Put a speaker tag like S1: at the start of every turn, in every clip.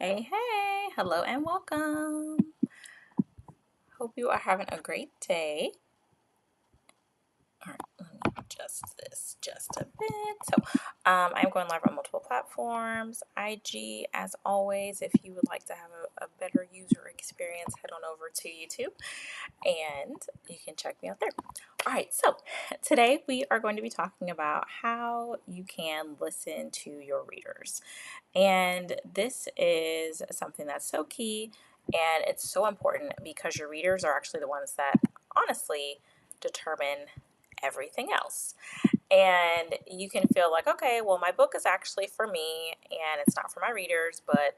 S1: Hey, hello and welcome. Hope you are having a great day. All right, let me adjust this just a bit. I'm going live on multiple platforms. IG, as always, if you would like to have a better user experience, head on over to YouTube and you can check me out there. All right, so today we are going to be talking about how you can listen to your readers. And this is something that's so key and it's so important because your readers are actually the ones that honestly determine everything else. And you can feel like, okay, well, my book is actually for me and it's not for my readers, but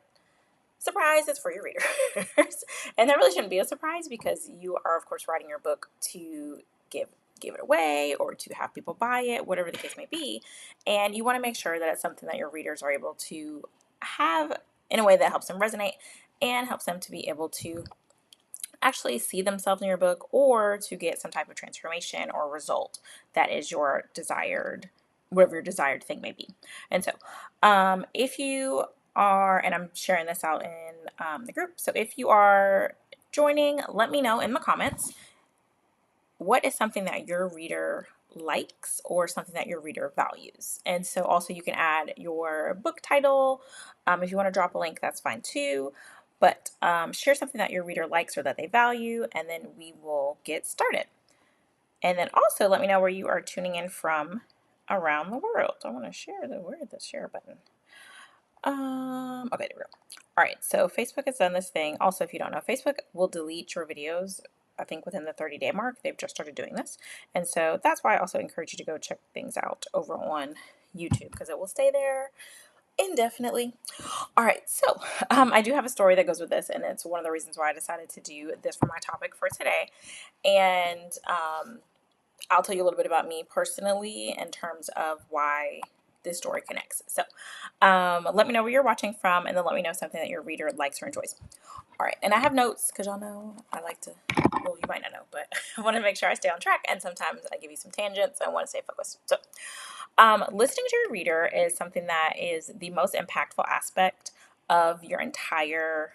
S1: surprise, it's for your readers. And that really shouldn't be a surprise because you are, of course, writing your book to give it away or to have people buy it, whatever the case may be. And you want to make sure that it's something that your readers are able to have in a way that helps them resonate and helps them to be able to actually see themselves in your book or to get some type of transformation or result that is your desired, whatever your desired thing may be. And so if you are, and I'm sharing this out in the group, so if you are joining, let me know in the comments what is something that your reader likes or something that your reader values. And so also you can add your book title. If you want to drop a link, that's fine too. But share something that your reader likes or that they value, and then we will get started. And then also let me know where you are tuning in from around the world. I want to share where is the share button? Okay, there we go. All right, so Facebook has done this thing. Also, if you don't know, Facebook will delete your videos, I think within the 30-day mark. They've just started doing this. And so that's why I also encourage you to go check things out over on YouTube because it will stay there indefinitely. All right, so I do have a story that goes with this, and it's one of the reasons why I decided to do this for my topic for today. And I'll tell you a little bit about me personally in terms of why this story connects. So let me know where you're watching from, and then let me know something that your reader likes or enjoys. All right, and I have notes because y'all know I like to, well, you might not know, but I want to make sure I stay on track, and sometimes I give you some tangents. I want to stay focused. So listening to your reader is something that is the most impactful aspect of your entire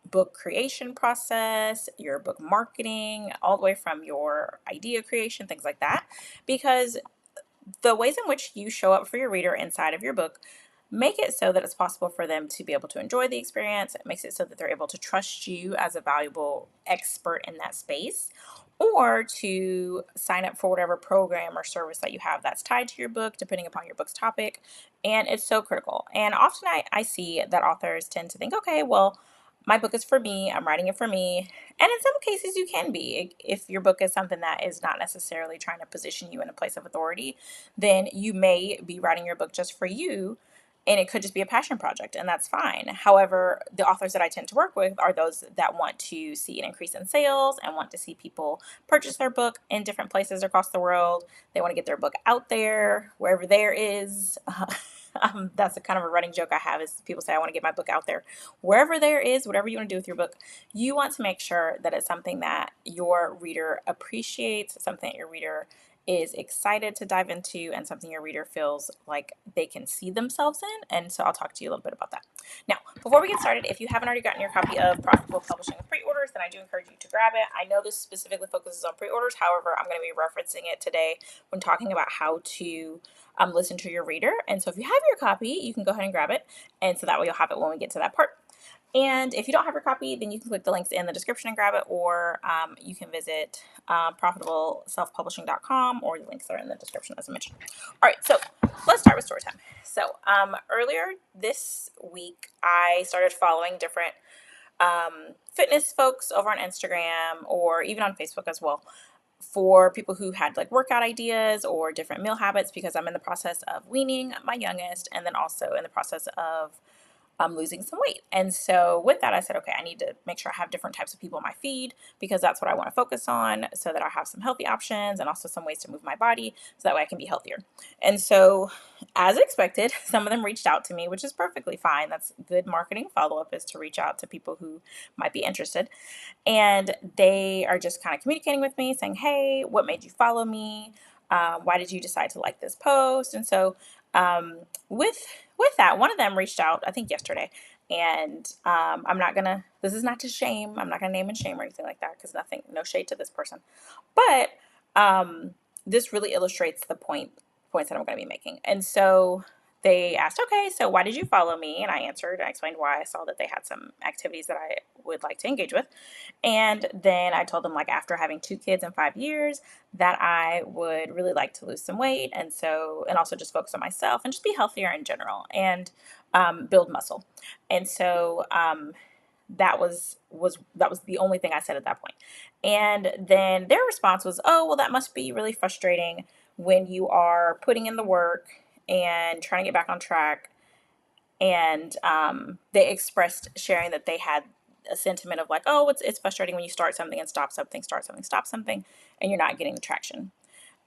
S1: book creation process, your book marketing, all the way from your idea creation, things like that. Because the ways in which you show up for your reader inside of your book make it so that it's possible for them to be able to enjoy the experience. It makes it so that they're able to trust you as a valuable expert in that space, or to sign up for whatever program or service that you have that's tied to your book, depending upon your book's topic. And it's so critical. And often I see that authors tend to think, okay, well, my book is for me, I'm writing it for me. And in some cases, you can be. If your book is something that is not necessarily trying to position you in a place of authority, then you may be writing your book just for you, and it could just be a passion project, and that's fine. However, the authors that I tend to work with are those that want to see an increase in sales and want to see people purchase their book in different places across the world. They want to get their book out there, wherever there is. That's a kind of a running joke I have is people say, I want to get my book out there. Wherever there is, whatever you want to do with your book, you want to make sure that it's something that your reader appreciates, something that your reader is excited to dive into, and something your reader feels like they can see themselves in. And so I'll talk to you a little bit about that. Now, before we get started, if you haven't already gotten your copy of Profitable Publishing with Preorders, then I do encourage you to grab it. I know this specifically focuses on pre-orders. However, I'm going to be referencing it today when talking about how to listen to your reader. And so if you have your copy, you can go ahead and grab it. And so that way you'll have it when we get to that part. And if you don't have your copy, then you can click the links in the description and grab it, or you can visit profitableselfpublishing.com, or the links are in the description as I mentioned. All right, so let's start with story time. So earlier this week, I started following different fitness folks over on Instagram or even on Facebook as well, for people who had like workout ideas or different meal habits, because I'm in the process of weaning my youngest and then also in the process of losing some weight. And so with that, I said, okay, I need to make sure I have different types of people in my feed because that's what I want to focus on, so that I have some healthy options and also some ways to move my body so that way I can be healthier. And so as expected, some of them reached out to me, which is perfectly fine. That's good marketing follow-up, is to reach out to people who might be interested. And they are just kind of communicating with me saying, hey, what made you follow me? Why did you decide to like this post? And so with that, one of them reached out, I think yesterday, And this is not to shame, I'm not gonna name and shame or anything like that, because no shade to this person. But this really illustrates the points that I'm gonna be making. And so they asked, okay, so why did you follow me? And I answered, I explained why I saw that they had some activities that I would like to engage with. And then I told them, like, after having 2 kids in 5 years, that I would really like to lose some weight. And also just focus on myself and just be healthier in general, and build muscle. And so that was the only thing I said at that point. And then their response was, oh, well, that must be really frustrating when you are putting in the work and trying to get back on track. And they expressed, sharing that they had a sentiment of like, oh, it's frustrating when you start something and stop something, start something, stop something, and you're not getting the traction.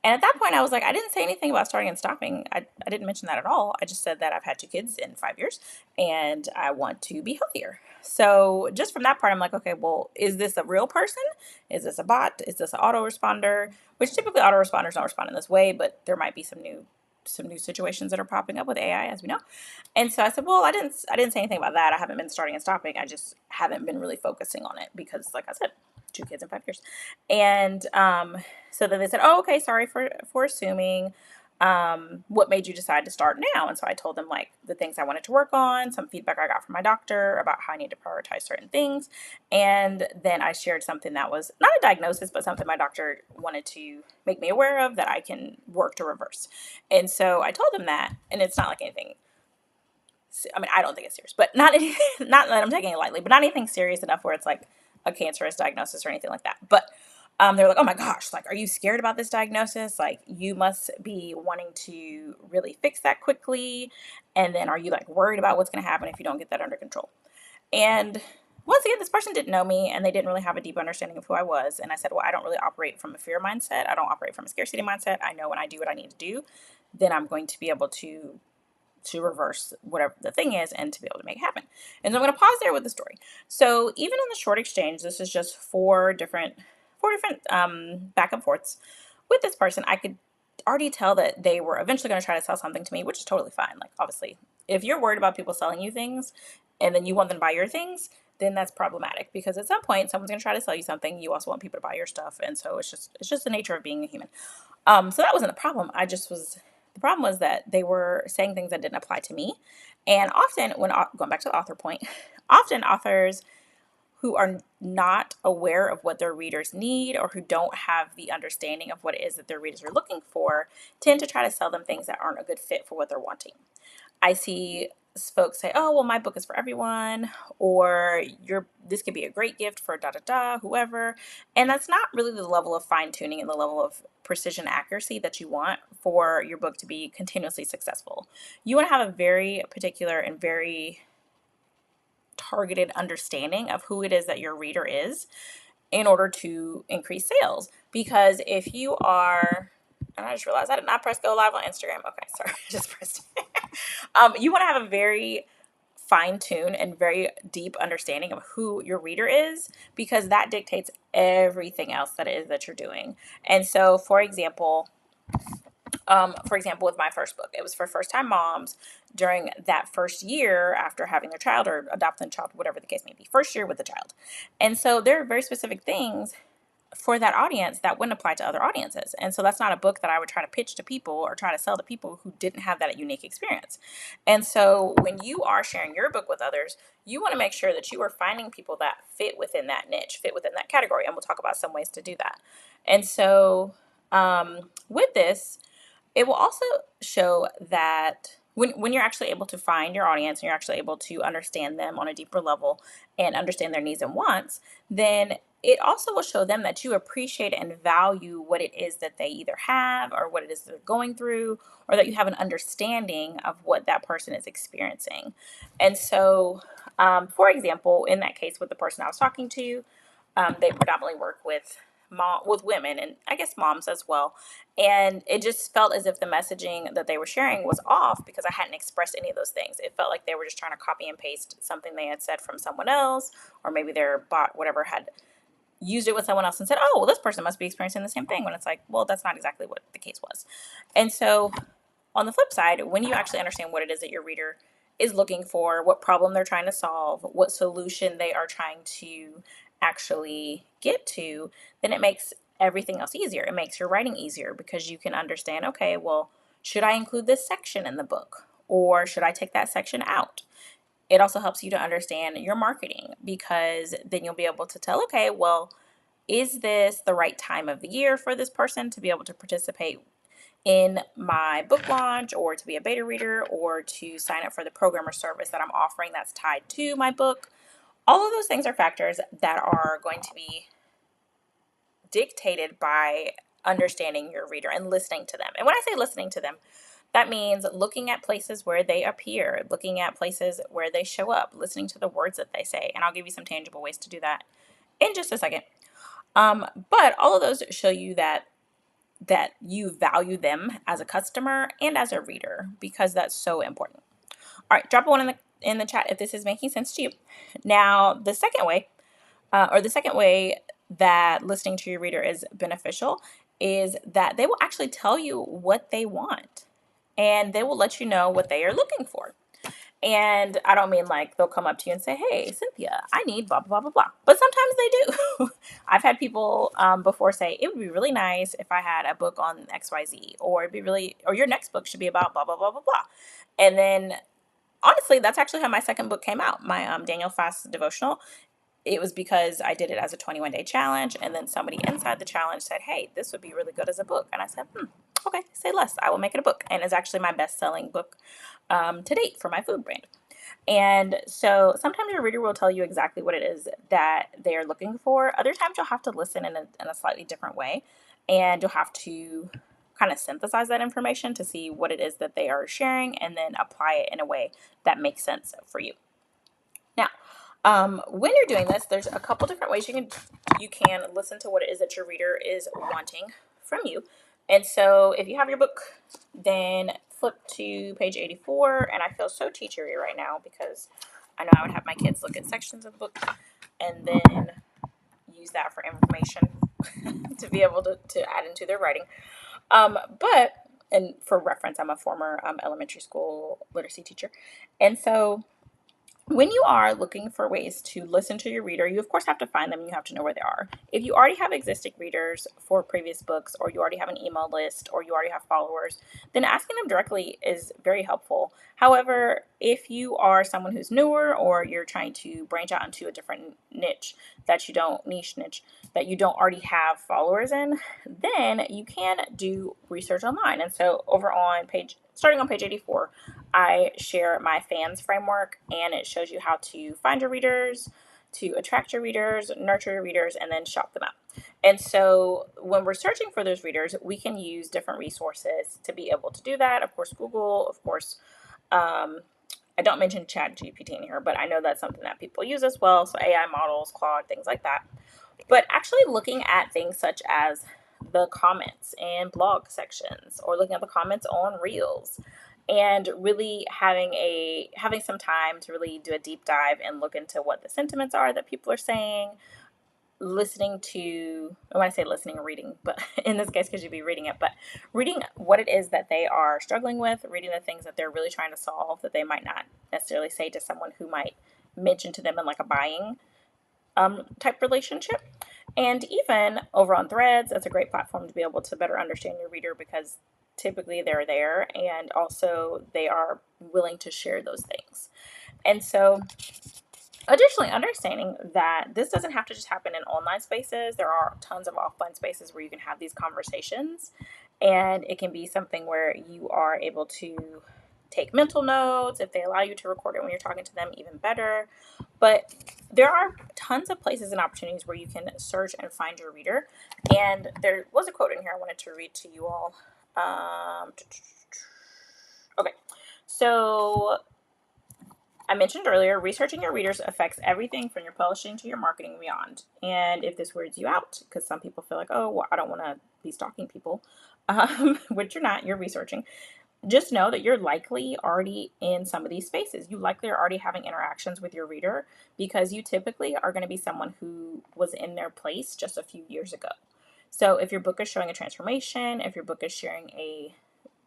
S1: And at that point, I was like, I didn't say anything about starting and stopping. I didn't mention that at all. I just said that I've had 2 kids in 5 years and I want to be healthier. So just from that part, I'm like, okay, well, is this a real person? Is this a bot? Is this an autoresponder? Which typically autoresponders don't respond in this way, but there might be some new situations that are popping up with AI, as we know. And so I said, well, I didn't say anything about that. I haven't been starting and stopping. I just haven't been really focusing on it because, like I said, 2 kids in 5 years. And so then they said, oh, okay, sorry for assuming. What made you decide to start now? And so I told them, like, the things I wanted to work on, some feedback I got from my doctor about how I need to prioritize certain things. And then I shared something that was not a diagnosis, but something my doctor wanted to make me aware of that I can work to reverse. And so I told them that, and it's not like anything, I mean, I don't think it's serious, but not that I'm taking it lightly, but not anything serious enough where it's like a cancerous diagnosis or anything like that. But they're like, oh my gosh, like, are you scared about this diagnosis? Like, you must be wanting to really fix that quickly. And then are you, like, worried about what's going to happen if you don't get that under control? And once again, this person didn't know me and they didn't really have a deep understanding of who I was. And I said, well, I don't really operate from a fear mindset. I don't operate from a scarcity mindset. I know when I do what I need to do, then I'm going to be able to reverse whatever the thing is and to be able to make it happen. And so I'm going to pause there with the story. So even in the short exchange, this is just four different back and forths with this person. I could already tell that they were eventually going to try to sell something to me, which is totally fine. Like, obviously, if you're worried about people selling you things and then you want them to buy your things, then that's problematic, because at some point someone's going to try to sell you something. You also want people to buy your stuff, and so it's just the nature of being a human. So that wasn't the problem. The problem was that they were saying things that didn't apply to me. And often, when going back to the author point, often authors who are not aware of what their readers need, or who don't have the understanding of what it is that their readers are looking for, tend to try to sell them things that aren't a good fit for what they're wanting. I see folks say, oh, well, my book is for everyone, or this could be a great gift for whoever. And that's not really the level of fine tuning and the level of precision accuracy that you want for your book to be continuously successful. You want to have a very particular and very targeted understanding of who it is that your reader is in order to increase sales. Because if you are, and I just realized I did not press go live on Instagram. Okay, sorry, I just pressed it. You want to have a very fine-tuned and very deep understanding of who your reader is, because that dictates everything else that it is that you're doing. And so, for example, with my first book, it was for first-time moms during that first year after having their child, or adopting a child, whatever the case may be, first year with the child. And so there are very specific things for that audience that wouldn't apply to other audiences. And so that's not a book that I would try to pitch to people or try to sell to people who didn't have that unique experience. And so when you are sharing your book with others, you want to make sure that you are finding people that fit within that niche, fit within that category. And we'll talk about some ways to do that. And so with this, it will also show that when you're actually able to find your audience and you're actually able to understand them on a deeper level and understand their needs and wants, then it also will show them that you appreciate and value what it is that they either have or what it is they're going through, or that you have an understanding of what that person is experiencing. And so, for example, in that case with the person I was talking to, they predominantly work with women, and I guess moms as well. And it just felt as if the messaging that they were sharing was off because I hadn't expressed any of those things. It felt like they were just trying to copy and paste something they had said from someone else, or maybe their bot, whatever, had used it with someone else and said, oh, well, this person must be experiencing the same thing, when it's like, well, that's not exactly what the case was. And so on the flip side, when you actually understand what it is that your reader is looking for, what problem they're trying to solve, what solution they are trying to actually get to, then it makes everything else easier. It makes your writing easier because you can understand, okay, well, should I include this section in the book or should I take that section out? It also helps you to understand your marketing because then you'll be able to tell, okay, well, is this the right time of the year for this person to be able to participate in my book launch or to be a beta reader or to sign up for the program or service that I'm offering that's tied to my book? All of those things are factors that are going to be dictated by understanding your reader and listening to them. And when I say listening to them, that means looking at places where they appear, looking at places where they show up, listening to the words that they say. And I'll give you some tangible ways to do that in just a second. But all of those show you that you value them as a customer and as a reader because that's so important. All right, drop a one in the chat if this is making sense to you. Now, the second way that listening to your reader is beneficial is that they will actually tell you what they want and they will let you know what they are looking for. And I don't mean like they'll come up to you and say, hey, Cynthia, I need blah, blah, blah, blah. But sometimes they do. I've had people before say, it would be really nice if I had a book on XYZ, or or your next book should be about blah, blah, blah, blah, blah. And then honestly, that's actually how my second book came out, my Daniel Fast devotional. It was because I did it as a 21-day challenge, and then somebody inside the challenge said, hey, this would be really good as a book. And I said, okay, say less. I will make it a book. And it's actually my best-selling book to date for my food brand. And so sometimes your reader will tell you exactly what it is that they are looking for. Other times you'll have to listen in a slightly different way, and you'll have to kind of synthesize that information to see what it is that they are sharing and then apply it in a way that makes sense for you. Now, when you're doing this, there's a couple different ways you can listen to what it is that your reader is wanting from you. And so if you have your book, then flip to page 84. And I feel so teachery right now because I know I would have my kids look at sections of the book and then use that for information to be able to add into their writing. And for reference, I'm a former elementary school literacy teacher. And so when you are looking for ways to listen to your reader, you of course have to find them and you have to know where they are. If you already have existing readers for previous books, or you already have an email list, or you already have followers, then asking them directly is very helpful. However, if you are someone who's newer, or you're trying to branch out into a different niche that you don't already have followers in, then you can do research online. And so starting on page 84, I share my fans framework, and it shows you how to find your readers, to attract your readers, nurture your readers, and then shop them out. And so when we're searching for those readers, we can use different resources to be able to do that. Of course, Google, of course. I don't mention ChatGPT in here, but I know that's something that people use as well. So AI models, Claude, things like that. But actually looking at things such as the comments and blog sections, or looking at the comments on Reels, and really having some time to really do a deep dive and look into what the sentiments are that people are saying, listening to, when I say listening or reading, but in this case, because you'd be reading it, but reading what it is that they are struggling with, reading the things that they're really trying to solve that they might not necessarily say to someone who might mention to them in like a buying type relationship. And even over on Threads, that's a great platform to be able to better understand your reader, because typically they're there and also they are willing to share those things. And so additionally, understanding that this doesn't have to just happen in online spaces. There are tons of offline spaces where you can have these conversations, and it can be something where you are able to take mental notes. If they allow you to record it when you're talking to them, even better. But there are tons of places and opportunities where you can search and find your reader. And there was a quote in here I wanted to read to you all. Okay, so I mentioned earlier, researching your readers affects everything from your publishing to your marketing and beyond. And if this weirds you out, because some people feel like, oh, well, I don't want to be stalking people, which you're not, you're researching, just know that you're likely already in some of these spaces. You likely are already having interactions with your reader, because you typically are going to be someone who was in their place just a few years ago. So if your book is showing a transformation, if your book is sharing a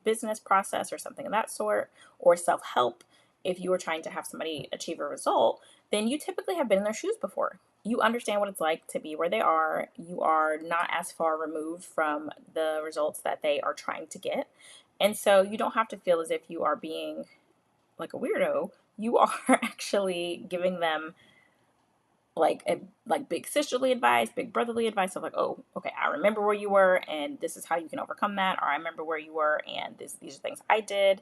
S1: business process or something of that sort, or self-help, if you were trying to have somebody achieve a result, then you typically have been in their shoes before. You understand what it's like to be where they are. You are not as far removed from the results that they are trying to get. And so you don't have to feel as if you are being like a weirdo. You are actually giving them like big sisterly advice, big brotherly advice of like, oh, okay, I remember where you were and this is how you can overcome that, or I remember where you were and these are things I did.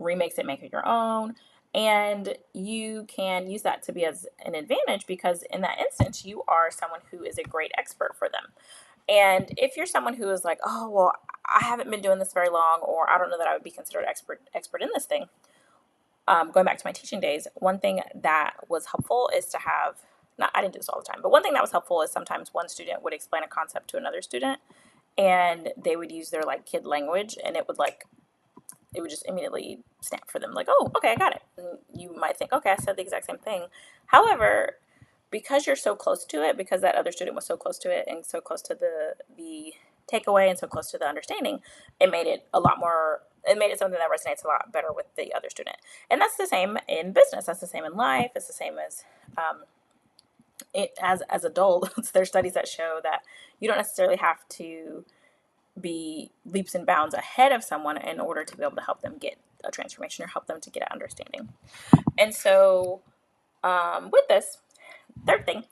S1: Remix it, make it your own. And you can use that to be as an advantage because in that instance, you are someone who is a great expert for them. And if you're someone who is like, oh, well, I haven't been doing this very long, or I don't know that I would be considered expert in this thing. Going back to my teaching days, one thing that was helpful is to have, not, I didn't do this all the time, but one thing that was helpful is sometimes one student would explain a concept to another student and they would use their like kid language and it would just immediately snap for them like, oh, okay, I got it. And you might think, okay, I said the exact same thing. However, because you're so close to it, because that other student was so close to it and so close to the takeaway and so close to the understanding, it made it something that resonates a lot better with the other student. And that's the same in business. That's the same in life. It's the same as as adults. There's studies that show that you don't necessarily have to be leaps and bounds ahead of someone in order to be able to help them get a transformation or help them to get an understanding. And so with this, third thing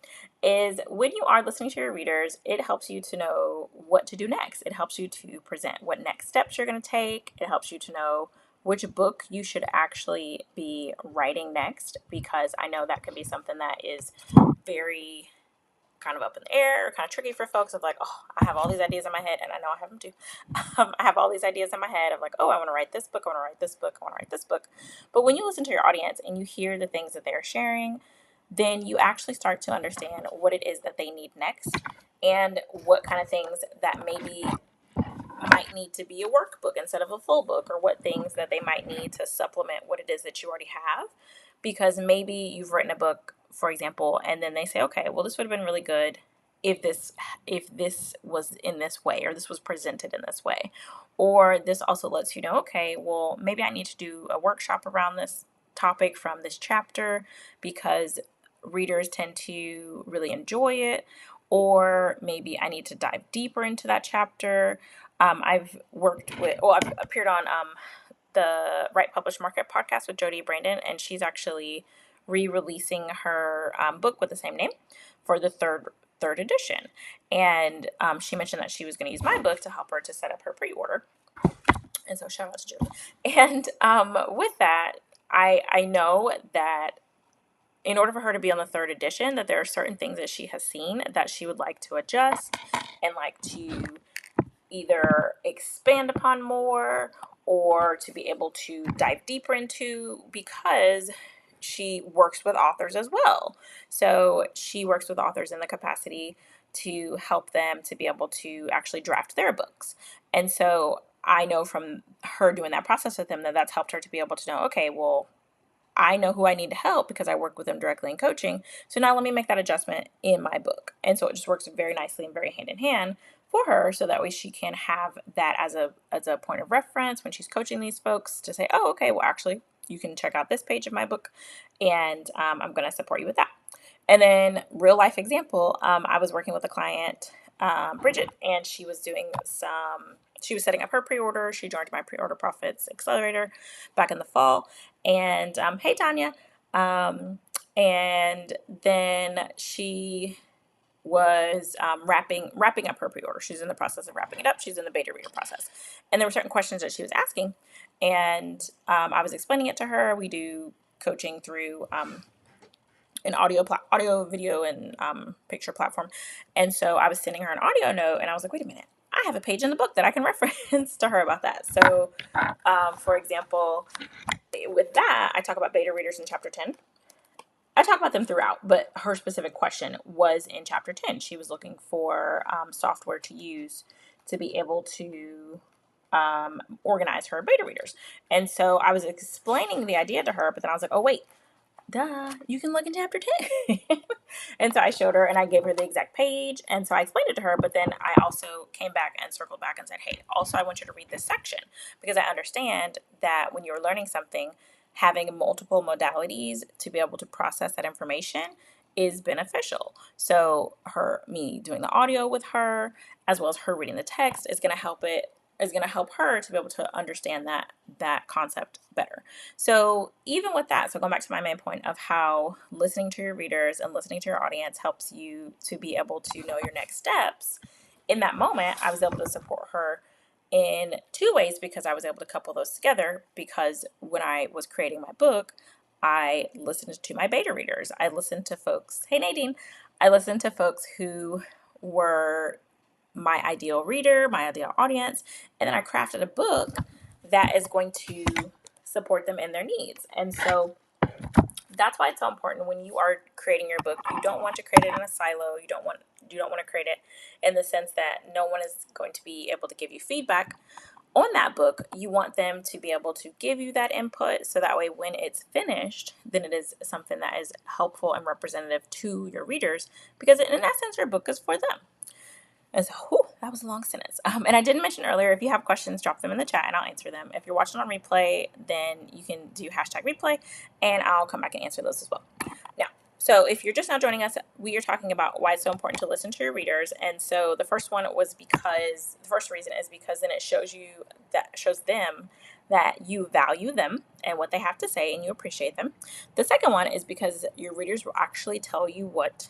S1: is when you are listening to your readers, it helps you to know what to do next. It helps you to present what next steps you're going to take. It helps you to know which book you should actually be writing next, because I know that could be something that is very kind of up in the air, kind of tricky for folks of like, oh, I have all these ideas in my head, and I know I have them too. I have all these ideas in my head of like, oh, I want to write this book, I want to write this book, I want to write this book. But when you listen to your audience and you hear the things that they're sharing, then you actually start to understand what it is that they need next and what kind of things that maybe might need to be a workbook instead of a full book, or what things that they might need to supplement what it is that you already have. Because maybe you've written a book, for example, and then they say, okay, well, this would have been really good if this was in this way, or this was presented in this way. Or this also lets you know, okay, well, maybe I need to do a workshop around this topic from this chapter because readers tend to really enjoy it. Or maybe I need to dive deeper into that chapter. I've appeared on the Write Publish Market podcast with Jody Brandon, and she's actually re-releasing her book with the same name for the third edition. And she mentioned that she was going to use my book to help her to set up her pre-order. And so shout out to Jody. And with that, I know that in order for her to be on the third edition, that there are certain things that she has seen that she would like to adjust and like to either expand upon more or to be able to dive deeper into, because she works with authors as well. So she works with authors in the capacity to help them to be able to actually draft their books. And so I know from her doing that process with them that that's helped her to be able to know, okay, well, I know who I need to help because I work with them directly in coaching. So now let me make that adjustment in my book. And so it just works very nicely and very hand in hand for her, so that way she can have that as a point of reference when she's coaching these folks to say, oh, okay, well, actually, you can check out this page of my book, and I'm going to support you with that. And then real life example, I was working with a client, Bridget, and she was setting up her pre-order. She joined my Pre-Order Profits Accelerator back in the fall. And hey, Tanya. And then she was wrapping up her pre-order. She's in the process of wrapping it up. She's in the beta reader process. And there were certain questions that she was asking. And I was explaining it to her. We do coaching through an audio, video, and picture platform. And so I was sending her an audio note, and I was like, wait a minute. I have a page in the book that I can reference to her about that. So, for example, with that, I talk about beta readers in chapter 10. I talk about them throughout, but her specific question was in chapter 10. She was looking for software to use to be able to organize her beta readers. And so I was explaining the idea to her, but then I was like, oh, wait, duh, you can look in chapter 10. And so I showed her and I gave her the exact page. And so I explained it to her, but then I also came back and circled back and said, hey, also I want you to read this section, because I understand that when you're learning something, having multiple modalities to be able to process that information is beneficial. So me doing the audio with her, as well as her reading the text, is going to help her to be able to understand that concept better. So even with that, so going back to my main point of how listening to your readers and listening to your audience helps you to be able to know your next steps. In that moment, I was able to support her in two ways because I was able to couple those together, because when I was creating my book, I listened to my beta readers. I listened to folks, hey Nadine, I listened to folks who were my ideal reader, my ideal audience, and then I crafted a book that is going to support them in their needs. And so that's why it's so important when you are creating your book. You don't want to create it in a silo. You don't want to create it in the sense that no one is going to be able to give you feedback on that book. You want them to be able to give you that input, so that way when it's finished, then it is something that is helpful and representative to your readers, because in essence your book is for them. And so, that was a long sentence. And I didn't mention earlier, if you have questions, drop them in the chat and I'll answer them. If you're watching on replay, then you can do #replay and I'll come back and answer those as well. Now, so if you're just now joining us, we are talking about why it's so important to listen to your readers. And so the first reason is because then it shows them that you value them and what they have to say and you appreciate them. The second one is because your readers will actually tell you what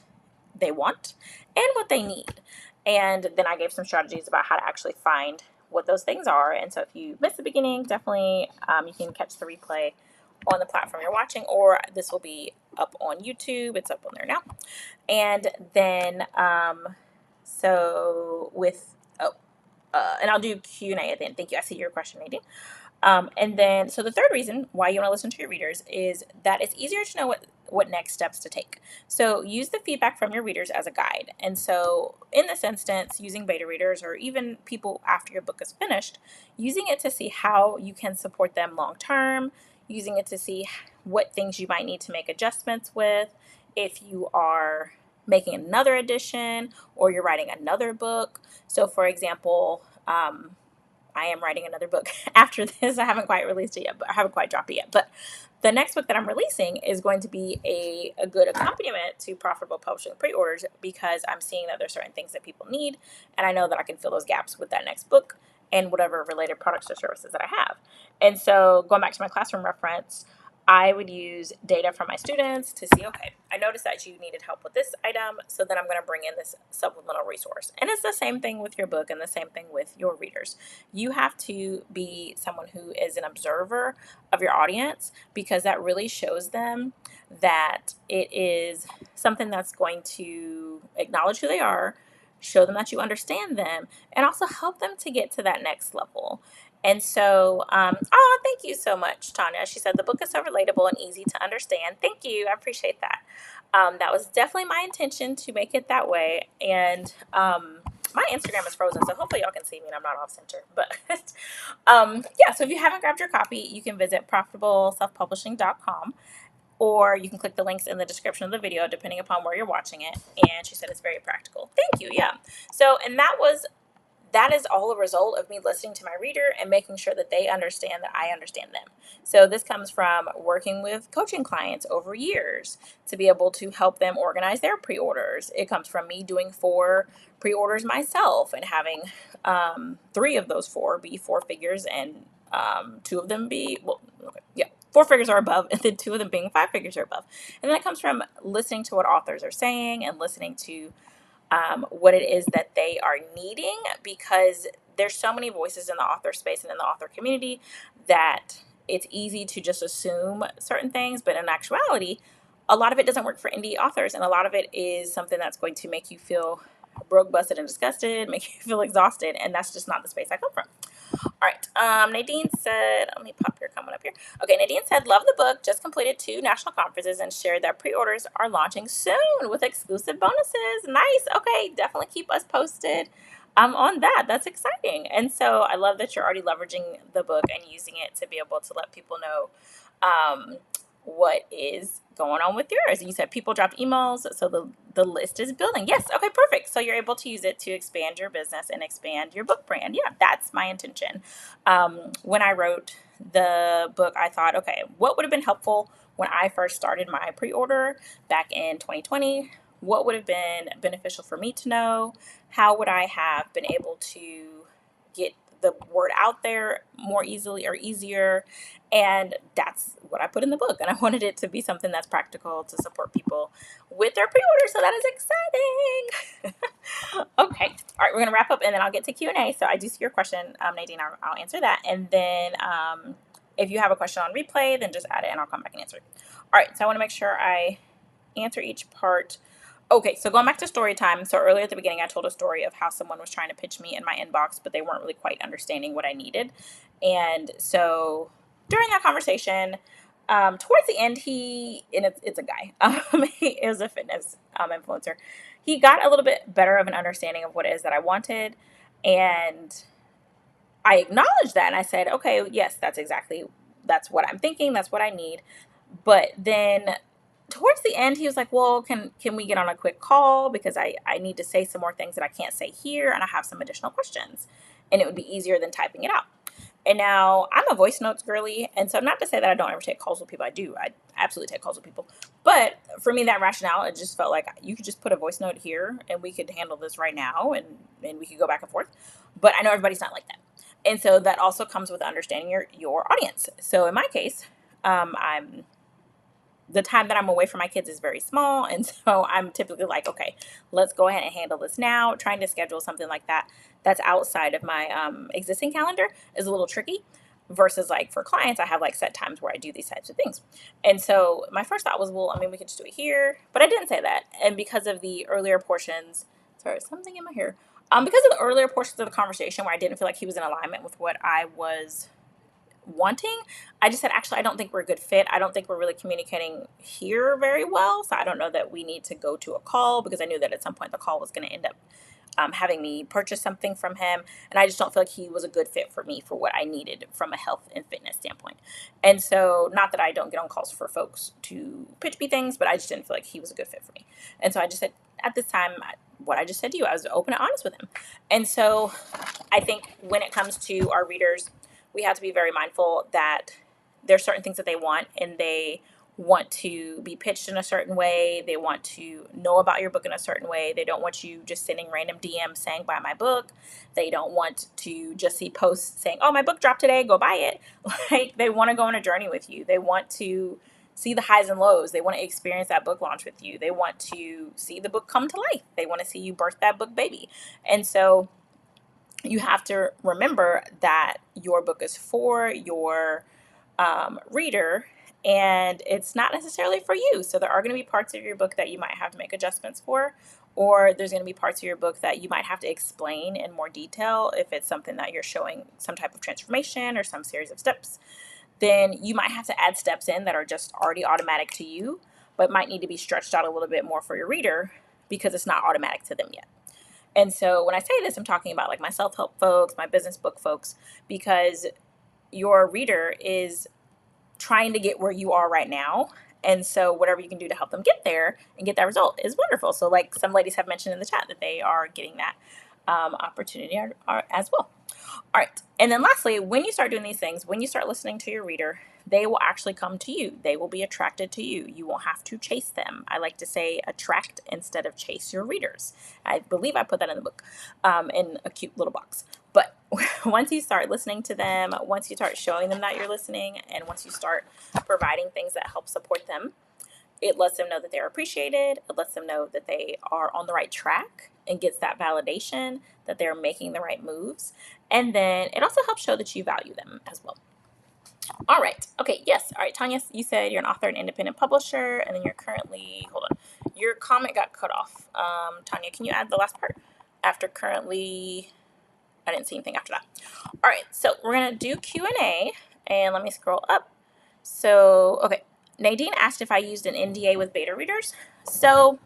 S1: they want and what they need. And then I gave some strategies about how to actually find what those things are. And so if you missed the beginning, definitely you can catch the replay on the platform you're watching, or this will be up on YouTube. It's up on there now. And then and I'll do Q&A at the end. Thank you. I see your question, Nadine. And then, so the third reason why you want to listen to your readers is that it's easier to know what next steps to take. So use the feedback from your readers as a guide. And so in this instance, using beta readers or even people after your book is finished, using it to see how you can support them long term, using it to see what things you might need to make adjustments with if you are making another edition or you're writing another book. So for example, I am writing another book after this. I haven't quite released it yet, but I haven't quite dropped it yet. But the next book that I'm releasing is going to be a good accompaniment to profitable publishing pre-orders, because I'm seeing that there's certain things that people need, and I know that I can fill those gaps with that next book and whatever related products or services that I have. And so going back to my classroom reference, I would use data from my students to see, okay, I noticed that you needed help with this item, so then I'm going to bring in this supplemental resource. And it's the same thing with your book and the same thing with your readers. You have to be someone who is an observer of your audience, because that really shows them that it is something that's going to acknowledge who they are, show them that you understand them, and also help them to get to that next level. And so, thank you so much, Tanya. She said the book is so relatable and easy to understand. Thank you. I appreciate that. That was definitely my intention to make it that way. And my Instagram is frozen, so hopefully y'all can see me and I'm not off center. But yeah, so if you haven't grabbed your copy, you can visit profitableselfpublishing.com, or you can click the links in the description of the video, depending upon where you're watching it. And she said it's very practical. Thank you. Yeah. So, and that is all a result of me listening to my reader and making sure that they understand that I understand them. So this comes from working with coaching clients over years to be able to help them organize their pre-orders. It comes from me doing 4 pre-orders myself and having 3 of those 4 be 4 figures and 2 of them be, 4 figures or above, and then 2 of them being 5 figures or above. And then it comes from listening to what authors are saying and listening to what it is that they are needing, because there's so many voices in the author space and in the author community that it's easy to just assume certain things, but in actuality, a lot of it doesn't work for indie authors, and a lot of it is something that's going to make you feel broke, busted, and disgusted, make you feel exhausted, and that's just not the space I come from. All right. Nadine said, let me pop your comment up here. Okay. Nadine said, love the book. Just completed 2 national conferences and shared that pre-orders are launching soon with exclusive bonuses. Nice. Okay. Definitely keep us posted on that. That's exciting. And so I love that you're already leveraging the book and using it to be able to let people know what is going on with yours. You said people dropped emails, so the list is building. Yes. Okay, perfect. So you're able to use it to expand your business and expand your book brand. Yeah, that's my intention. When I wrote the book, I thought, okay, what would have been helpful when I first started my pre-order back in 2020? What would have been beneficial for me to know? How would I have been able to get the word out there more easily or easier? And that's what I put in the book. And I wanted it to be something that's practical to support people with their pre-order. So that is exciting. Okay. All right. We're going to wrap up and then I'll get to Q&A. So I do see your question, Nadine. I'll answer that. And then if you have a question on replay, then just add it and I'll come back and answer it. All right. So I want to make sure I answer each part. Okay, so going back to story time. So earlier at the beginning, I told a story of how someone was trying to pitch me in my inbox, but they weren't really quite understanding what I needed. And so during that conversation, towards the end, it's a guy, he is a fitness influencer. He got a little bit better of an understanding of what it is that I wanted. And I acknowledged that and I said, okay, yes, that's what I'm thinking. That's what I need. But then towards the end, he was like, well, can we get on a quick call? Because I need to say some more things that I can't say here. And I have some additional questions and it would be easier than typing it out. And now I'm a voice notes girly. And so not to say that I don't ever take calls with people. I do. I absolutely take calls with people. But for me, that rationale, it just felt like you could just put a voice note here and we could handle this right now and we could go back and forth. But I know everybody's not like that. And so that also comes with understanding your audience. So in my case, the time that I'm away from my kids is very small. And so I'm typically like, okay, let's go ahead and handle this now. Trying to schedule something like that that's outside of my existing calendar is a little tricky versus like for clients, I have like set times where I do these types of things. And so my first thought was, well, I mean, we could just do it here, but I didn't say that. And because of the earlier portions, sorry, something in my hair. Because of the earlier portions of the conversation where I didn't feel like he was in alignment with what I was wanting, I just said, actually, I don't think we're a good fit. I don't think we're really communicating here very well. So I don't know that we need to go to a call, because I knew that at some point the call was going to end up having me purchase something from him. And I just don't feel like he was a good fit for me for what I needed from a health and fitness standpoint. And so not that I don't get on calls for folks to pitch me things, but I just didn't feel like he was a good fit for me. And so I just said, at this time, what I just said to you, I was open and honest with him. And so I think when it comes to our readers, we have to be very mindful that there's certain things that they want, and they want to be pitched in a certain way. They want to know about your book in a certain way. They don't want you just sending random DMs saying, buy my book. They don't want to just see posts saying, oh, my book dropped today, go buy it. Like, they want to go on a journey with you. They want to see the highs and lows. They want to experience that book launch with you. They want to see the book come to life. They want to see you birth that book baby. And so you have to remember that your book is for your reader, and it's not necessarily for you. So there are going to be parts of your book that you might have to make adjustments for, or there's going to be parts of your book that you might have to explain in more detail. If it's something that you're showing some type of transformation or some series of steps, then you might have to add steps in that are just already automatic to you, but might need to be stretched out a little bit more for your reader because it's not automatic to them yet. And so when I say this, I'm talking about like my self-help folks, my business book folks, because your reader is trying to get where you are right now. And so whatever you can do to help them get there and get that result is wonderful. So like some ladies have mentioned in the chat that they are getting that opportunity as well. All right. And then lastly, when you start doing these things, when you start listening to your reader, they will actually come to you. They will be attracted to you. You won't have to chase them. I like to say attract instead of chase your readers. I believe I put that in the book in a cute little box. But once you start listening to them, once you start showing them that you're listening, and once you start providing things that help support them, it lets them know that they're appreciated. It lets them know that they are on the right track and gets that validation that they're making the right moves. And then it also helps show that you value them as well. All right. Okay. Yes. All right. Tanya, you said you're an author and independent publisher, and then you're currently, hold on, your comment got cut off. Tanya, can you add the last part? After currently, I didn't see anything after that. All right. So we're going to do Q&A, and let me scroll up. So, okay. Nadine asked if I used an NDA with beta readers. So,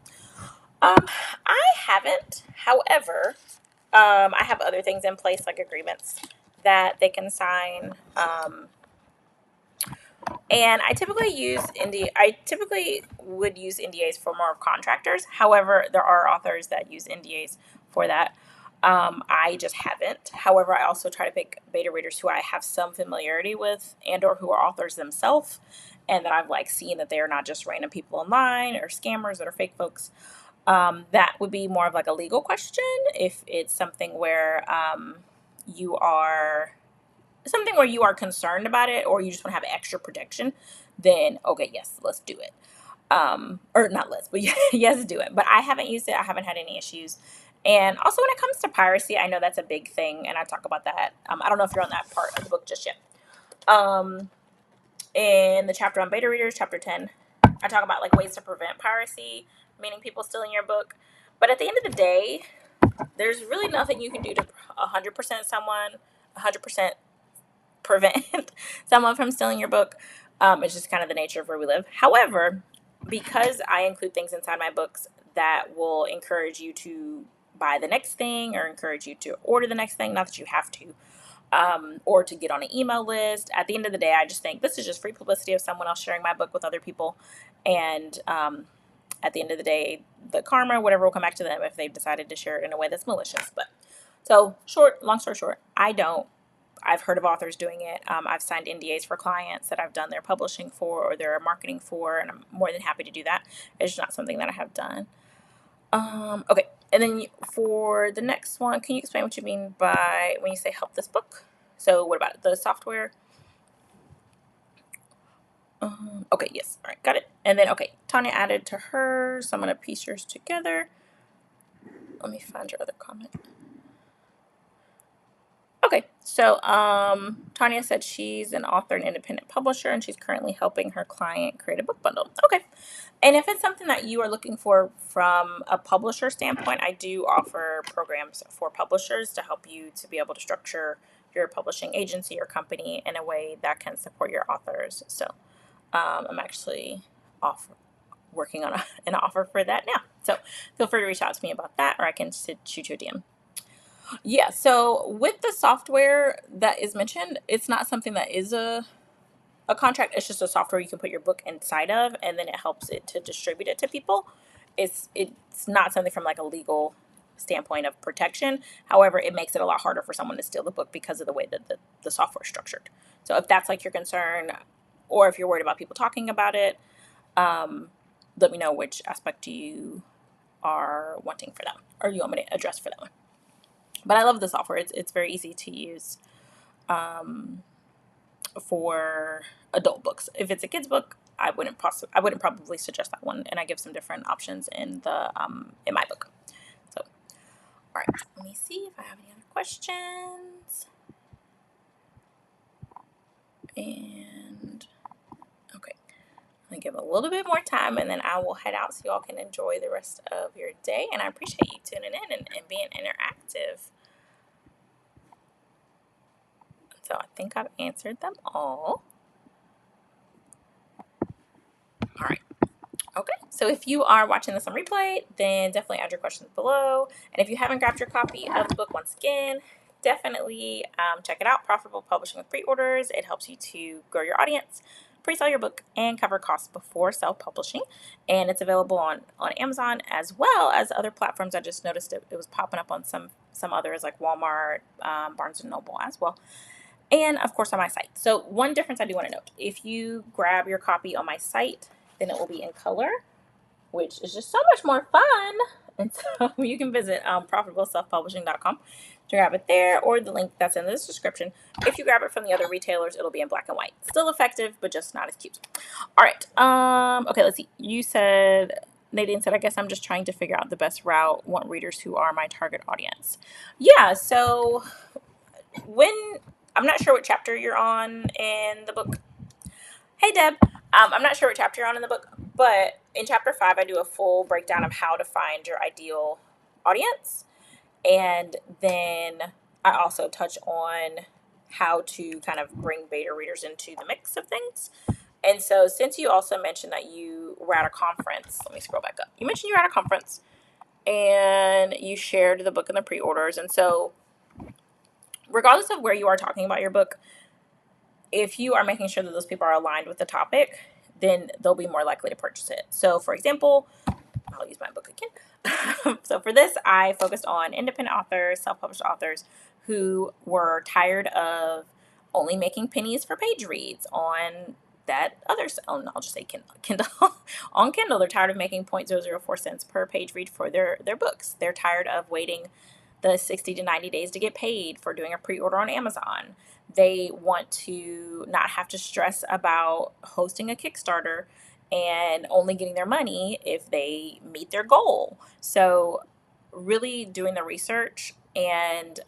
S1: I haven't. However, I have other things in place, like agreements that they can sign. And I typically would use NDAs for more of contractors. However, there are authors that use NDAs for that. I just haven't. However, I also try to pick beta readers who I have some familiarity with and or who are authors themselves, and that I've like seen that they are not just random people online or scammers that are fake folks. That would be more of like a legal question. If it's something where you are concerned about it, or you just want to have extra protection, then okay, yes, let's do it. Or not let's, but yes, do it. But I haven't used it. I haven't had any issues. And also when it comes to piracy, I know that's a big thing, and I talk about that. I don't know if you're on that part of the book just yet. In the chapter on beta readers, chapter 10, I talk about like ways to prevent piracy, meaning people stealing your book. But at the end of the day, there's really nothing you can do to 100% someone, 100% prevent someone from stealing your book. It's just kind of the nature of where we live. However, because I include things inside my books that will encourage you to buy the next thing or encourage you to order the next thing, not that you have to, or to get on an email list. At the end of the day, I just think this is just free publicity of someone else sharing my book with other people. And at the end of the day, the karma, whatever, will come back to them if they've decided to share it in a way that's malicious. But so long story short, I've heard of authors doing it. I've signed NDAs for clients that I've done their publishing for or their marketing for, and I'm more than happy to do that. It's not something that I have done. Okay, and then for the next one, can you explain what you mean by when you say help this book? So what about the software? Okay, yes, all right, got it. And then, okay, Tanya added to her, so I'm going to piece yours together. Let me find your other comment. Okay, so Tanya said she's an author and independent publisher, and she's currently helping her client create a book bundle. Okay, and if it's something that you are looking for from a publisher standpoint, I do offer programs for publishers to help you to be able to structure your publishing agency or company in a way that can support your authors. So I'm actually working on an offer for that now. So feel free to reach out to me about that, or I can shoot you a DM. Yeah, so with the software that is mentioned, it's not something that is a contract. It's just a software you can put your book inside of, and then it helps it to distribute it to people. It's not something from like a legal standpoint of protection. However, it makes it a lot harder for someone to steal the book because of the way that the software is structured. So if that's like your concern, or if you're worried about people talking about it, let me know which aspect you are wanting for that, or you want me to address for that one. But I love the software. It's very easy to use for adult books. If it's a kid's book, I wouldn't probably suggest that one. And I give some different options in my book. So, all right, let me see if I have any other questions. And okay, I'm gonna give a little bit more time, and then I will head out so y'all can enjoy the rest of your day. And I appreciate you tuning in and being interactive. So I think I've answered them all. All right. Okay. So if you are watching this on replay, then definitely add your questions below. And if you haven't grabbed your copy of the book, once again, definitely check it out. Profitable Publishing with Preorders. It helps you to grow your audience, pre-sell your book, and cover costs before self-publishing. And it's available on Amazon as well as other platforms. I just noticed it was popping up on some others like Walmart, Barnes & Noble as well. And of course on my site. So one difference I do want to note, if you grab your copy on my site, then it will be in color, which is just so much more fun. And so you can visit profitableselfpublishing.com to grab it there, or the link that's in this description. If you grab it from the other retailers, it'll be in black and white. Still effective, but just not as cute. All right. Okay, let's see. Nadine said, I guess I'm just trying to figure out the best route. Want readers who are my target audience. Yeah, so I'm not sure what chapter you're on in the book. Hey, Deb. I'm not sure what chapter you're on in the book, but in chapter 5, I do a full breakdown of how to find your ideal audience. And then I also touch on how to kind of bring beta readers into the mix of things. And so since you also mentioned that you were at a conference, let me scroll back up. You mentioned you were at a conference and you shared the book in the pre-orders. And so regardless of where you are talking about your book, if you are making sure that those people are aligned with the topic, then they'll be more likely to purchase it. So for example, I'll use my book again. So for this, I focused on independent authors, self-published authors who were tired of only making pennies for page reads on that others, oh, I'll just say Kindle, on Kindle. They're tired of making 0.004 cents per page read for their books. They're tired of waiting the 60 to 90 days to get paid for doing a pre-order on Amazon. They want to not have to stress about hosting a Kickstarter and only getting their money if they meet their goal. So really doing the research and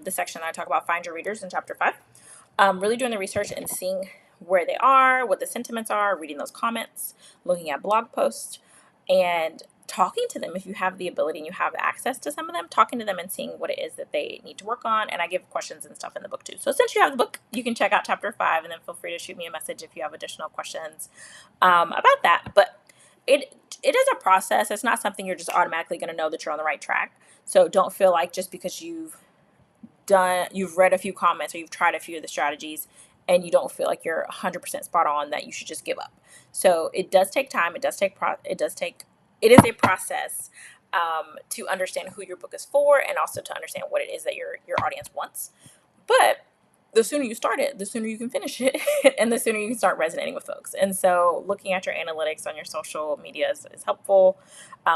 S1: the section that I talk about, find your readers in chapter 5, really doing the research and seeing where they are, what the sentiments are, reading those comments, looking at blog posts, and talking to them if you have the ability and you have access to some of them, talking to them and seeing what it is that they need to work on. And I give questions and stuff in the book too. So since you have the book, you can check out chapter 5 and then feel free to shoot me a message if you have additional questions about that. But it is a process. It's not something you're just automatically going to know that you're on the right track. So don't feel like just because you've read a few comments or you've tried a few of the strategies and you don't feel like you're 100% spot on, that you should just give up. So it does take time. It is a process to understand who your book is for and also to understand what it is that your audience wants. But the sooner you start it, the sooner you can finish it, and the sooner you can start resonating with folks. And so looking at your analytics on your social media is helpful.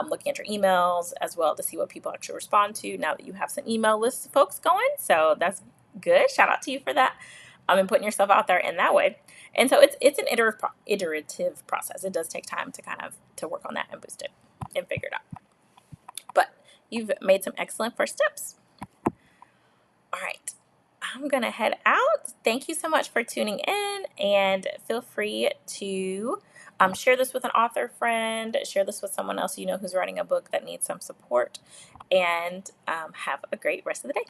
S1: Looking at your emails as well to see what people actually respond to now that you have some email list folks going. So that's good. Shout out to you for that. And putting yourself out there in that way. And so it's an iterative process. It does take time to work on that and boost it and figure it out. But you've made some excellent first steps. All right. I'm going to head out. Thank you so much for tuning in, and feel free to share this with an author friend, share this with someone else you know who's writing a book that needs some support, and have a great rest of the day.